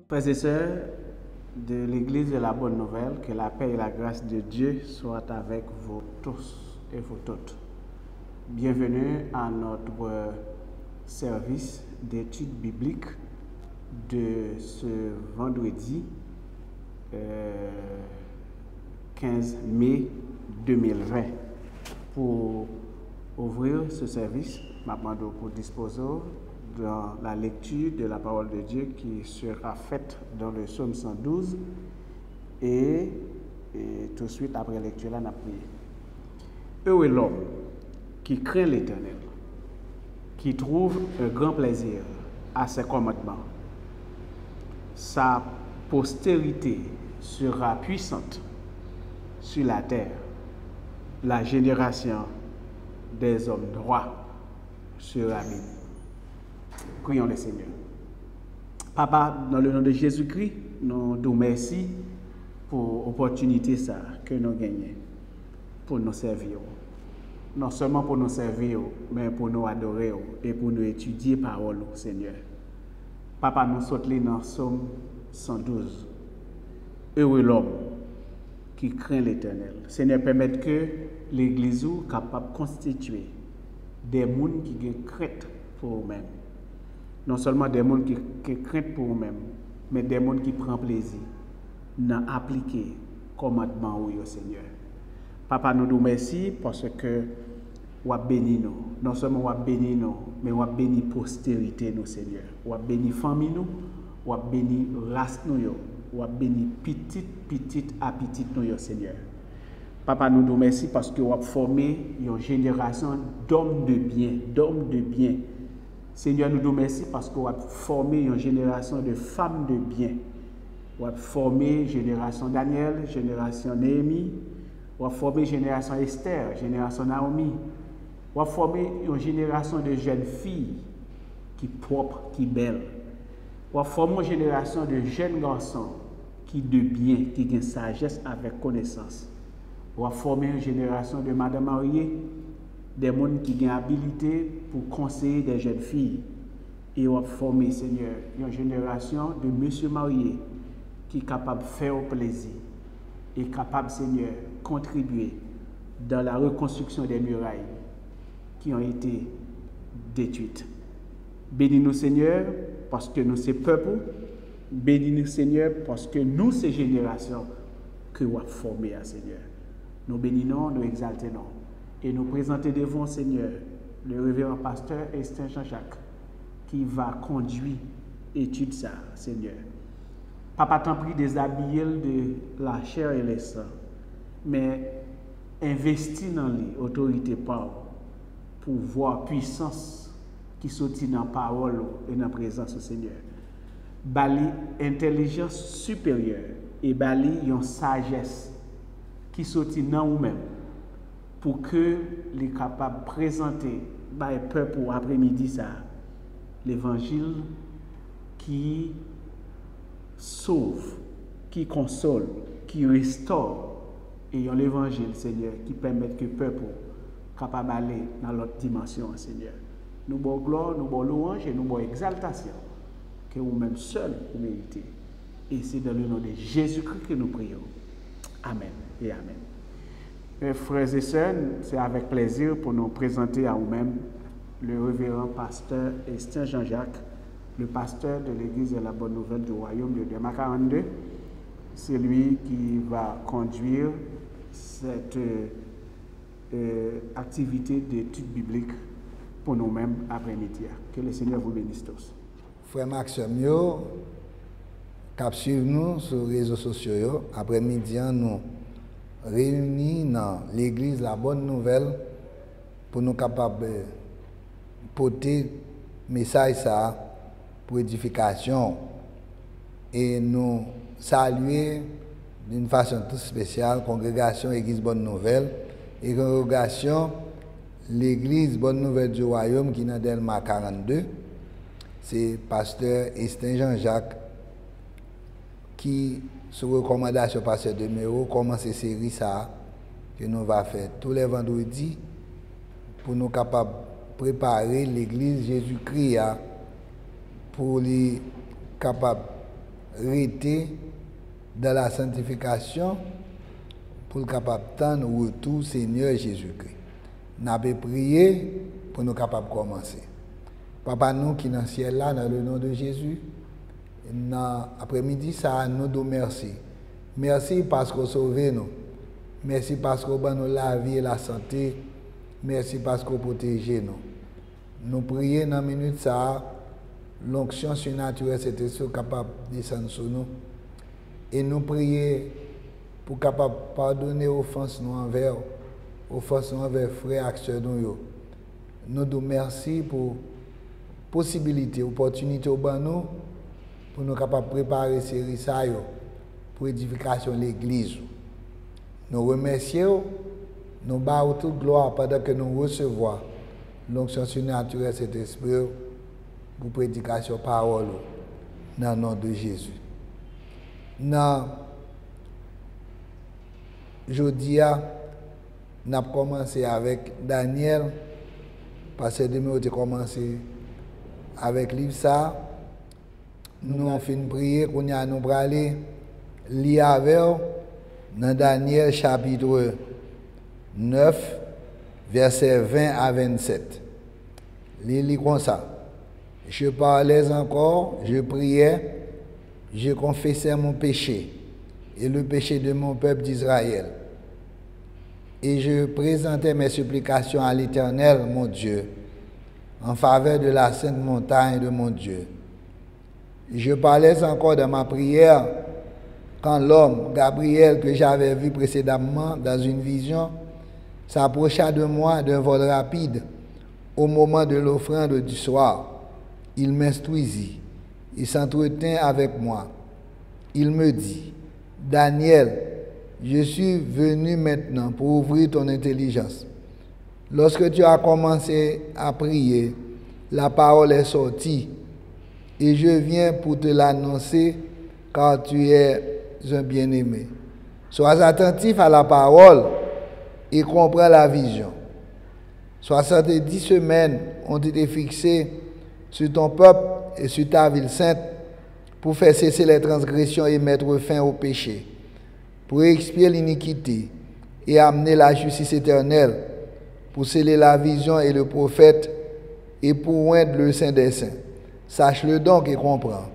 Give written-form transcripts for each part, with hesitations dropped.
Frères et sœurs de l'Église de la Bonne Nouvelle, que la paix et la grâce de Dieu soient avec vous tous et vous toutes. Bienvenue à notre service d'études bibliques de ce vendredi 15 mai 2020. Pour ouvrir ce service, je demande pour disposer dans la lecture de la parole de Dieu qui sera faite dans le psaume 112 et tout de suite après la lecture, là, on a prié. Heureux l'homme qui craint l'Éternel, qui trouve un grand plaisir à ses commandements. Sa postérité sera puissante sur la terre. La génération des hommes droits sera bénie. Prions le Seigneur. Papa, dans le nom de Jésus-Christ, nous te remercions pour l'opportunité que nous gagnons pour nous servir. Non seulement pour nous servir, mais pour nous adorer et pour nous étudier la parole, Seigneur. Papa, nous sommes dans le psaume 112. Heureux l'homme qui craint l'Éternel. Seigneur, permette que l'Église soit capable de constituer des gens qui ont crainte pour eux-mêmes. Non seulement des gens qui craignent pour eux-mêmes, mais des gens qui prennent plaisir dans appliquer le commandement au Seigneur. Papa, nous te remercions parce que vous avez béni nous. Non seulement vous avez béni nous, mais vous avez béni postérité nous, Seigneur. Vous avez béni famille nous, vous avez béni race nous, vous avez béni petite à petite nous, Seigneur. Papa, nous te remercions parce que vous avez formé une génération d'hommes de bien. Seigneur, nous te remercions parce que vous avez formé une génération de femmes de bien. Vous avez formé génération Daniel, génération Néhémie, vous avez formé génération Esther, génération Naomi. Vous avez formé une génération de jeunes filles qui propres, qui belles. Vous avez formé une génération de jeunes garçons qui de bien, qui ont sagesse avec connaissance. Vous avez formé une génération de madame mariée, des gens qui ont habilité pour conseiller des jeunes filles. Et vous avez formé, Seigneur, une génération de monsieur mariés qui est capable de faire plaisir et capable, Seigneur, de contribuer dans la reconstruction des murailles qui ont été détruites. Bénis-nous, Seigneur, parce que nous sommes peuple. Bénis-nous, Seigneur, parce que nous, ces générations que vous avez formées, Seigneur. Nous bénissons, nous exaltons et nous présentons devant, Seigneur, le révérend pasteur Estin Jean-Jacques qui va conduire l'étude ça, Seigneur. Papa, t'en prie, déshabiller de la chair et le sang, mais investis dans l'autorité pour voir puissance qui sortit dans la parole et dans la présence du Seigneur. Bali intelligence supérieure et bali une sagesse qui sortit dans nous-mêmes pour que les capables de présenter par le peuple après-midi ça l'évangile qui sauve, qui console, qui restaure et l'évangile, Seigneur, qui permet que le peuple capable d'aller dans l'autre dimension, Seigneur. Nous bon gloire, nous bon louange et nous bon exaltation que vous-même seul vous méritez. Et c'est dans le nom de Jésus-Christ que nous prions. Amen et amen. Mes frères et sœurs, c'est avec plaisir pour nous présenter à vous-même le révérend pasteur Estin Jean-Jacques, le pasteur de l'Église de la Bonne Nouvelle du Royaume de Dema 42. C'est lui qui va conduire cette activité d'étude biblique pour nous-mêmes après-midi. Que le Seigneur vous bénisse tous. Frère Maxime, qui suivent nous sur les réseaux sociaux, après-midi, nous réunis dans l'Église La Bonne Nouvelle pour nous capables de porter message ça pour édification et nous saluer d'une façon toute spéciale congrégation Église Bonne Nouvelle et congrégation l'Église Bonne Nouvelle du Royaume qui est dans Delma 42. C'est pasteur Estin Jean-Jacques qui, sous recommandation pasteur de Méo, commence cette série ça que nous va faire tous les vendredis pour nous capables de préparer l'Église Jésus-Christ pour les capables rester dans la sanctification pour capable tendre retour Seigneur Jésus-Christ. Nous avons prié pour nous capables de commencer. Papa nous qui dans le ciel là, dans le nom de Jésus, dans après-midi ça nous disons merci. Merci parce que vous sauvez nous. Merci parce que vous nous la vie et la santé. Merci parce que vous protégez nous. Nous prions dans la minute ça, l'onction surnaturelle c'était capable de descendre sur nous. Et nous prions pour capable pardonner offense nous envers frères acteurs nous. Nous disons merci pour possibilité, opportunité au nous pour nous capables de préparer ces série pour l'édification de l'église. Nous remercions, nous battons toute gloire pendant que nous recevons l'onction surnaturelle cet esprit pour prédication parole dans le nom de Jésus. Aujourd'hui, nous avons commencé avec Daniel, parce que demain, nous avons commencé avec l'Ivsa. Nous avons fait une prière, nous allons aller lire avec dans Daniel chapitre 9, versets 20 à 27. Lis comme ça. Je parlais encore, je priais, je confessais mon péché et le péché de mon peuple d'Israël. Et je présentais mes supplications à l'Éternel, mon Dieu, en faveur de la sainte montagne de mon Dieu. Je parlais encore dans ma prière quand l'homme, Gabriel, que j'avais vu précédemment dans une vision, s'approcha de moi d'un vol rapide au moment de l'offrande du soir. Il m'instruisit, il s'entretint avec moi. Il me dit, Daniel, je suis venu maintenant pour ouvrir ton intelligence. Lorsque tu as commencé à prier, la parole est sortie et je viens pour te l'annoncer car tu es un bien-aimé. Sois attentif à la parole et comprends la vision. 70 semaines ont été fixées sur ton peuple et sur ta ville sainte pour faire cesser les transgressions et mettre fin au péché, pour expier l'iniquité et amener la justice éternelle, pour sceller la vision et le prophète et pour oindre le Saint des Saints. Sache-le donc et comprends.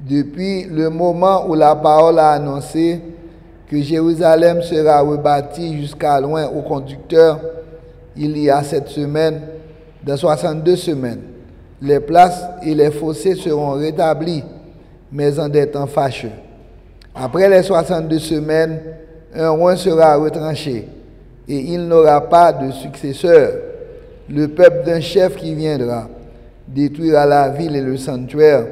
Depuis le moment où la parole a annoncé que Jérusalem sera rebâtie jusqu'à loin au conducteur, il y a 7 semaines, dans 62 semaines, les places et les fossés seront rétablis, mais en des temps fâcheux. Après les 62 semaines, un roi sera retranché, et il n'aura pas de successeur. Le peuple d'un chef qui viendra détruira la ville et le sanctuaire,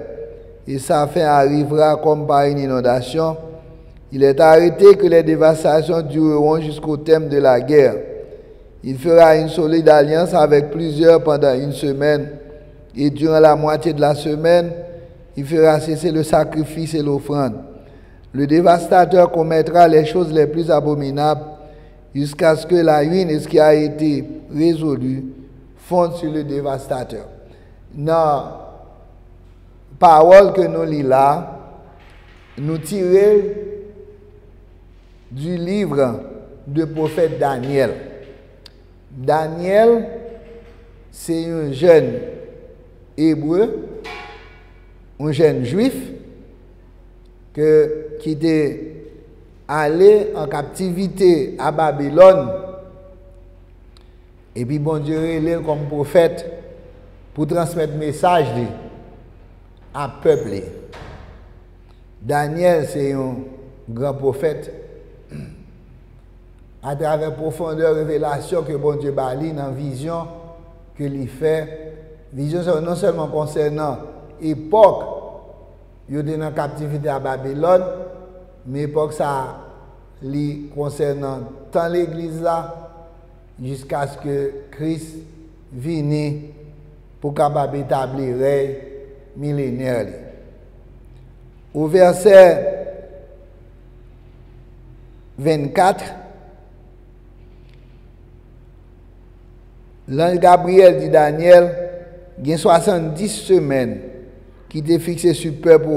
et sa fin arrivera comme par une inondation. Il est arrêté que les dévastations dureront jusqu'au terme de la guerre. Il fera une solide alliance avec plusieurs pendant une semaine, et durant la moitié de la semaine, il fera cesser le sacrifice et l'offrande. Le dévastateur commettra les choses les plus abominables jusqu'à ce que la ruine et ce qui a été résolu fondent sur le dévastateur. Dans la parole que nous lisons là, nous tirons du livre du prophète Daniel. Daniel, c'est un jeune hébreu, un jeune juif qui était allé en captivité à Babylone. Et puis bon Dieu est comme prophète pour transmettre message à peuple. Daniel, c'est un grand prophète. À travers profondeur révélation que bon Dieu bali dans la vision que lui fait. Vision non seulement concernant l'époque, il était dans la captivité à Babylone, mais l'époque ça concernant tant l'église là, jusqu'à ce que Christ vienne pour capable établir le règne millénaire. Au verset 24, l'ange Gabriel dit Daniel, il y a 70 semaines qui étaient fixées sur le peuple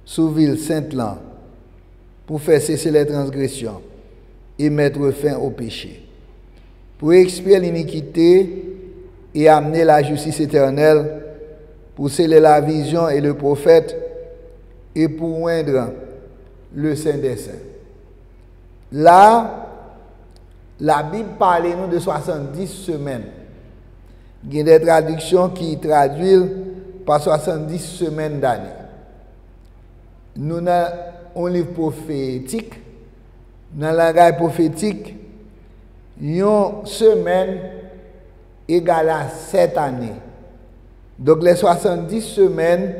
sous ville sainte là pour faire cesser les transgressions et mettre fin au péché, pour expier l'iniquité et amener la justice éternelle, pour sceller la vision et le prophète, et pour oindre le Saint des Saints. Là, la Bible parle nous de 70 semaines. Il y a des traductions qui traduisent par 70 semaines d'année. Nous avons un livre prophétique. Dans le langage prophétique, une semaine égale à 7 années. Donc les 70 semaines,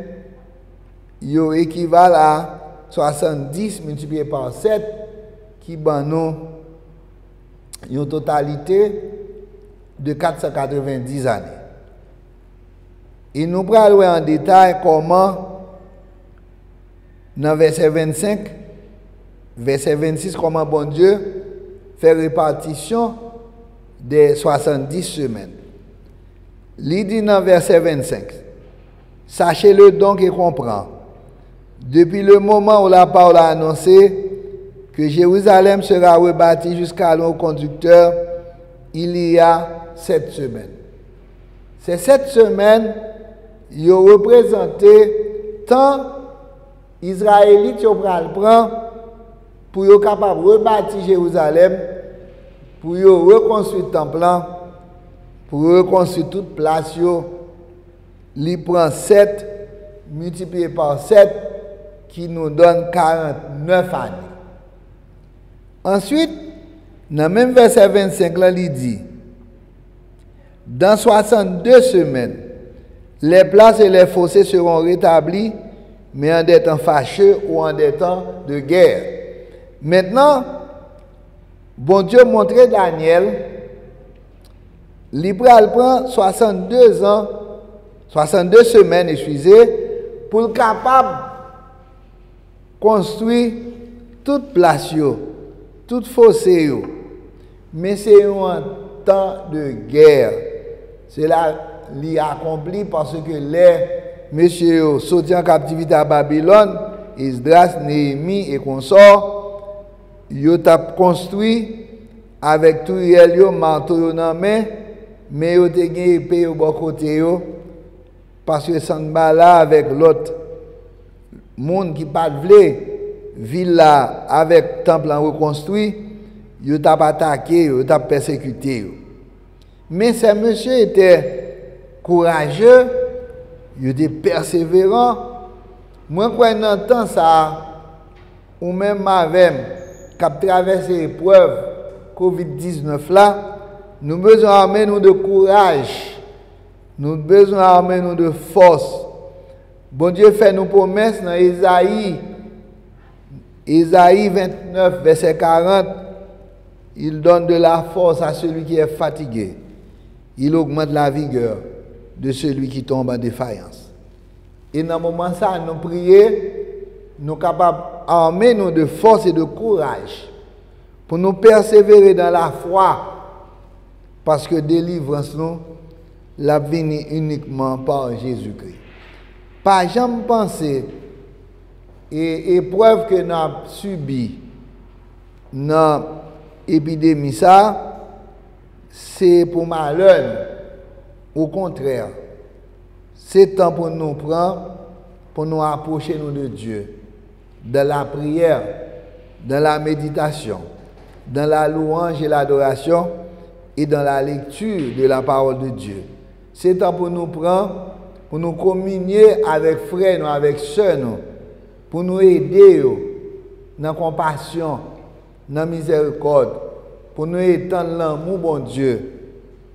ils équivalent à 70 multiplié par 7, qui donne une totalité de 490 années. Et nous allons voir en détail comment, dans verset 25, verset 26, comment bon Dieu fait répartition des 70 semaines. Il dit dans verset 25, « Sachez-le donc et comprends, depuis le moment où la parole a annoncé que Jérusalem sera rebâtie jusqu'à l'eau conducteur, il y a 7 semaines. » Ces 7 semaines, ils ont représenté tant Israélites qui prennent pour être capable de rebâtir Jérusalem, pour reconstruire le temple, pour reconstruire toute place. Il prend 7 multiplié par 7 qui nous donne 49 années. Ensuite, dans le même verset 25, là, il dit, dans 62 semaines, les places et les fossés seront rétablis, mais en des temps fâcheux ou en des temps de guerre. Maintenant, bon Dieu montrait Daniel, il prend 62 ans, 62 semaines, excusez, pour être capable de construire toute place, toute fossé. Mais c'est un temps de guerre. Cela l'y accompli parce que les messieurs sortis en captivité à Babylone, Esdras, Néhémie et consorts, ils ont construit avec tout le marteau dans la main, mais ils ont gagné épée au bon côté parce que Sanbala avec l'autre monde qui pas voulait villa avec temple en reconstruit, ils ont attaqué, ils ont persécuté. Mais ces messieurs étaient courageux, ils étaient persévérants. Moi, quand j'entends ça, ou même moi-même, qui a traversé l'épreuve COVID-19 là, nous avons besoin de courage, nous avons besoin de force. Bon Dieu fait nos promesses dans Isaïe 29, verset 40. Il donne de la force à celui qui est fatigué. Il augmente la vigueur de celui qui tombe en défaillance. Et dans ce moment ça, nous prions, nous sommes capables d'armer nous de force et de courage pour nous persévérer dans la foi, parce que délivrance nous l'a venu uniquement par Jésus-Christ. Pas jamais penser et épreuve que nous avons subi dans l'épidémie ça, c'est pour malheur. Au contraire, c'est temps pour nous prendre, pour nous approcher nous de Dieu, dans la prière, dans la méditation, dans la louange et l'adoration, et dans la lecture de la parole de Dieu. C'est temps pour nous prendre, pour nous communier avec frères, avec sœurs, pour nous aider dans la compassion, dans la miséricorde, pour nous étendre l'amour, bon Dieu,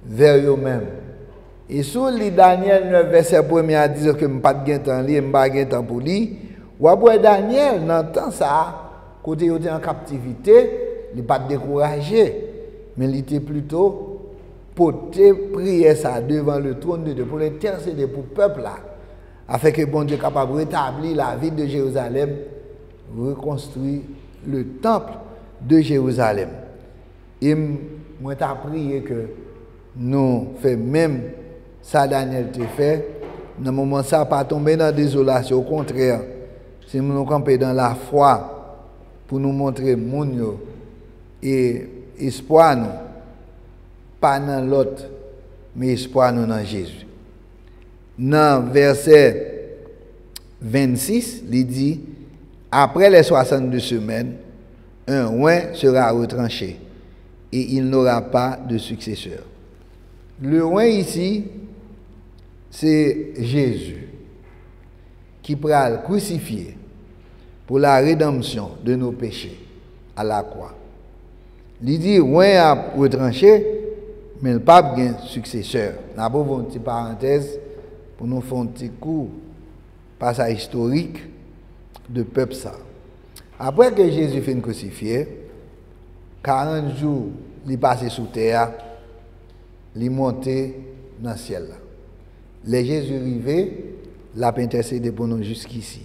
vers eux-mêmes. Et sur le Daniel 9, verset 1 à 10, que je n'ai pas de temps, je n'ai pas de temps pour lire, ou après Daniel, dans le temps ça, quand il était en captivité, il n'est pas découragé, mais il était plutôt pour prier ça devant le trône de Dieu, pour intercéder pour le peuple là, afin que bon Dieu soit capable de rétablir la ville de Jérusalem, reconstruire le temple de Jérusalem. Et moi, j'ai prié que nous faisons même ça, Daniel te fait. Dans le moment ça, pas tomber dans la désolation. Au contraire, si nous camper dans la foi pour nous montrer moun yo et espoir nous pas dans l'autre mais espoir nous dans Jésus. Dans verset 26, il dit après les 62 semaines, un oint sera retranché et il n'aura pas de successeur. Le oint ici, c'est Jésus qui pourra le crucifier pour la rédemption de nos péchés à la croix. Il dit oint a retranché, mais le pape a un successeur. Nous avons une petite parenthèse pour nous faire un petit coup passage historique de peuple ça. Après que Jésus fait crucifié, 40 jours, il est passé sous terre, il est monté dans le ciel. Les Jésus arrivé, l'a intercédé pour nous jusqu'ici.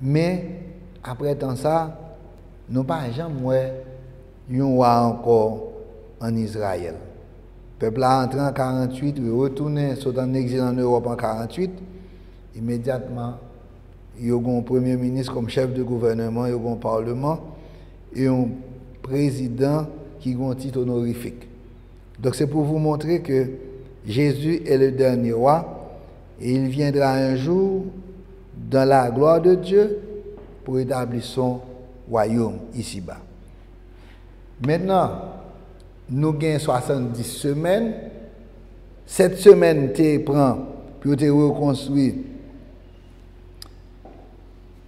Mais après tant ça, nous pas jamais eu un roi encore en Israël. Le peuple a entré en 48, il est retourné en exil en Europe en 48. Immédiatement, il y a un premier ministre comme chef de gouvernement, il y a un parlement et un président qui a un titre honorifique. Donc c'est pour vous montrer que Jésus est le dernier roi et il viendra un jour dans la gloire de Dieu pour établir son royaume ici-bas. Maintenant, nous avons 70 semaines. Cette semaine, tu prends pour te reconstruire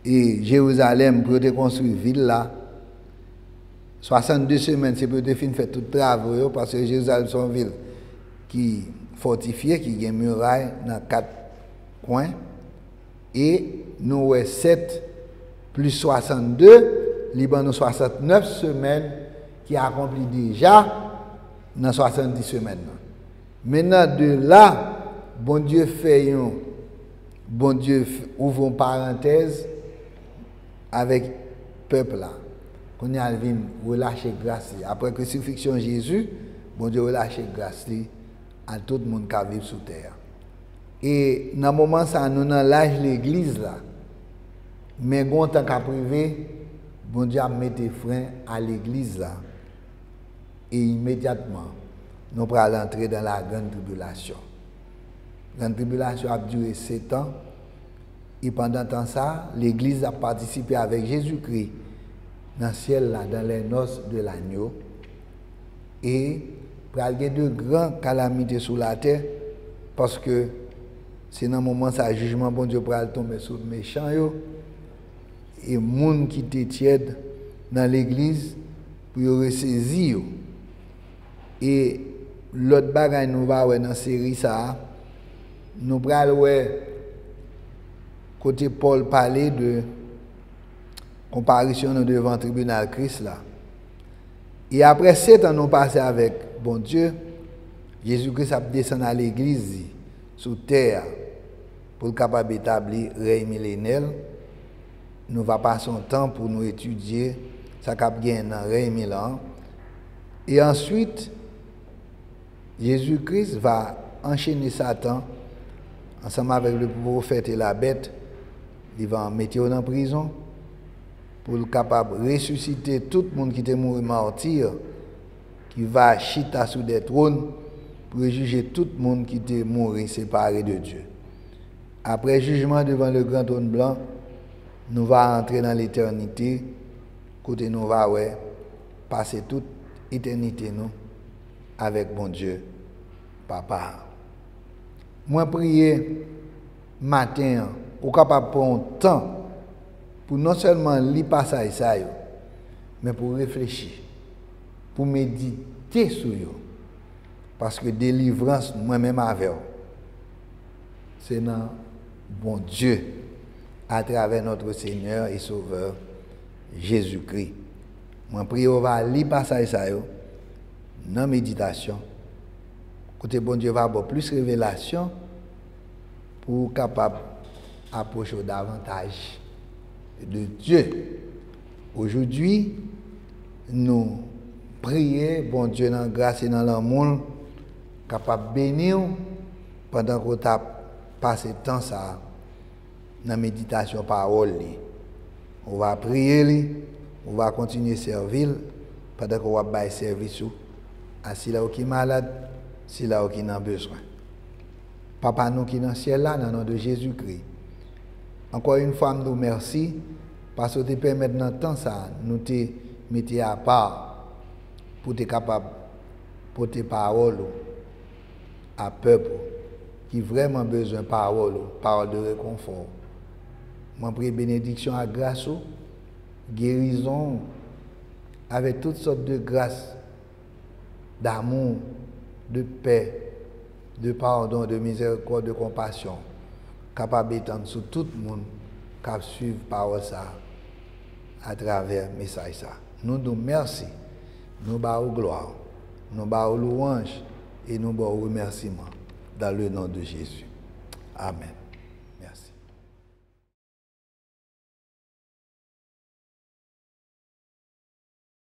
et Jérusalem pour te construire ville là. 62 semaines, c'est pour te faire tout le travail parce que Jérusalem c'est une ville qui fortifiée, qui a une muraille dans 4 coins. Et nous avons 7 plus 62, Liban 69 semaines qui accomplit déjà dans 70 semaines. Maintenant, de là, bon Dieu ouvre une parenthèse avec le peuple là. Qu'on y a relâché grâce. Après la crucifixion de Jésus, bon Dieu relâché grâce à tout le monde qui vit sous terre. Et dans ce moment, ça nous dans l'âge de l'église là. Mais quand on a privé, bon Dieu a mis des freins à l'église là. Et immédiatement, nous allons entrer dans la grande tribulation. La grande tribulation a duré 7 ans. Et pendant temps ça, l'église a participé avec Jésus-Christ dans le ciel, là, dans les noces de l'agneau. Et il y a de grandes calamités sur la terre parce que c'est dans le moment où le jugement, bon Dieu, pour tomber sur les méchants. Et les gens qui étaient tièdes dans l'église pour ressaisir. Et l'autre bagaille nous va dans la série ça, nous allons côté Paul parler de comparaison devant le tribunal Christ là. Et après 7 ans nous passé avec bon Dieu, Jésus-Christ a descendu à l'église sous terre pour être capable d'établir le règne millénaire. Nous va passer un temps pour nous étudier ça cap gagne dans règne millénaire. Et ensuite Jésus-Christ va enchaîner Satan ensemble avec le prophète et la bête. Il va mettre en prison pour être capable de ressusciter tout le monde qui était mort martyr, qui va chita sous des trônes pour juger tout le monde qui était mort séparé de Dieu. Après jugement devant le grand trône blanc, nous allons entrer dans l'éternité, côté nous va passer toute éternité nous avec bon Dieu, Papa. Moi prier matin, ou capable prendre temps pour non seulement lire passage ça, mais pour réfléchir, pour méditer sur eux. Parce que délivrance, moi-même avec c'est dans bon Dieu, à travers notre Seigneur et Sauveur, Jésus-Christ. Moi, prie, on va lire passage ça, dans la méditation. Côté bon Dieu va avoir plus de révélation pour capable approcher davantage de Dieu. Aujourd'hui, nous prions, bon Dieu, dans la grâce et dans l'amour, capable de bénir pendant qu'on a passé temps ça dans la méditation parole. On va prier, on va continuer à servir pendant qu'on va faire service à si là qui est malade, si là qui a besoin. Papa nous qui est dans le ciel là, dans le nom de Jésus-Christ. Encore une fois, nous merci parce que tu permets dans le temps ça, nous te mettons à part pour être capable de porter parole à peuple qui vraiment besoin de parole de réconfort. Je prie bénédiction à grâce, guérison, avec toutes sortes de grâces, d'amour, de paix, de pardon, de miséricorde, de compassion, capable d'étendre sur tout le monde qui suit parole ça à travers le message ça. Nous nous merci, nous bavons gloire, nous bavons louange et nous bavons remerciement dans le nom de Jésus. Amen. Merci.